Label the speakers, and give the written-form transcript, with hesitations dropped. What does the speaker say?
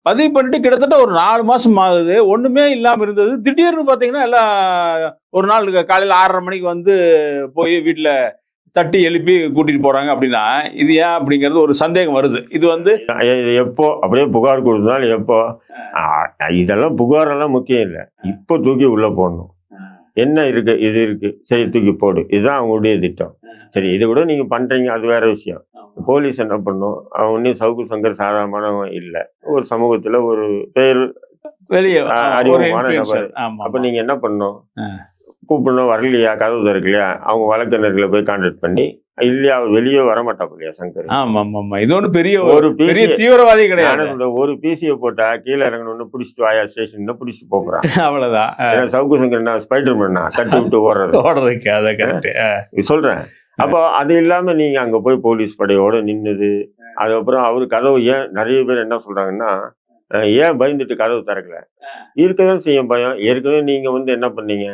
Speaker 1: பதிவு பண்ணிட்டு கிட்டத்தட்ட ஒரு 4 மாசம் ஆகுது. ஒண்ணுமே இல்லாம இருந்தது. திடீர்னு பார்த்தீங்கன்னா, எல்லாம் ஒரு நாள் காலையில 6:30 மணிக்கு வந்து போய் வீட்ல தட்டி எழுப்பி கூட்டிட்டு போறாங்க அப்படின்னா, இது ஏன் அப்படிங்கிறது ஒரு சந்தேகம் வருது. இது வந்து
Speaker 2: இது எப்போ அப்படியே புகார் கொடுத்தாலும் எப்போ இதெல்லாம் புகாரெல்லாம் முக்கியம் இல்லை. இப்போ தூக்கி உள்ள போடணும். என்ன இருக்கு, இது இருக்கு, சரி தூக்கி போடு, இதுதான் அவங்களுடைய திட்டம். சரி, இதை விட நீங்க பண்றீங்க, அது வேற விஷயம். போலீஸ் என்ன பண்ணும், அவன் ஒன்னும் சவுக்கு சங்கர் சாதாரணமானவன் இல்லை. ஒரு சமூகத்துல ஒரு பெயர்
Speaker 1: வெளியே
Speaker 2: அறிமுகமான நபர். அப்ப நீங்க என்ன பண்ணணும், கூப்பிடணும், வரலையா, கதவு திறக்கலையா, அவங்க வழக்கறிஞர்களை போய் கான்டாக்ட் பண்ணி, இல்லையா அவர் வெளியே வரமாட்டாப்லையா சங்கர்.
Speaker 1: இது ஒன்றும் பெரிய தீவிரவாதி கிடையாது.
Speaker 2: ஒரு பிசியை போட்டா கீழே இறங்கணும்னு பிடிச்சிட்டு வாயா ஸ்டேஷன் பிடிச்சிட்டு போறான்.
Speaker 1: அவ்வளவுதான்.
Speaker 2: சவுக்கு சங்கர் ஸ்பைடர் மேனா கட்டி விட்டு ஓடுறதுக்கு
Speaker 1: அதை கரெக்ட்
Speaker 2: சொல்றேன். அப்போ அது இல்லாம நீங்க அங்க போய் போலீஸ் படையோட நின்னுது. அதுக்கப்புறம் அவரு கதவு ஏன் நிறைய பேர் என்ன சொல்றாங்கன்னா, ஏன் பயந்துட்டு கதவு திறக்கல, இருக்கதான் செய்யும் பயம். ஏற்கனவே நீங்க வந்து என்ன பண்ணீங்க,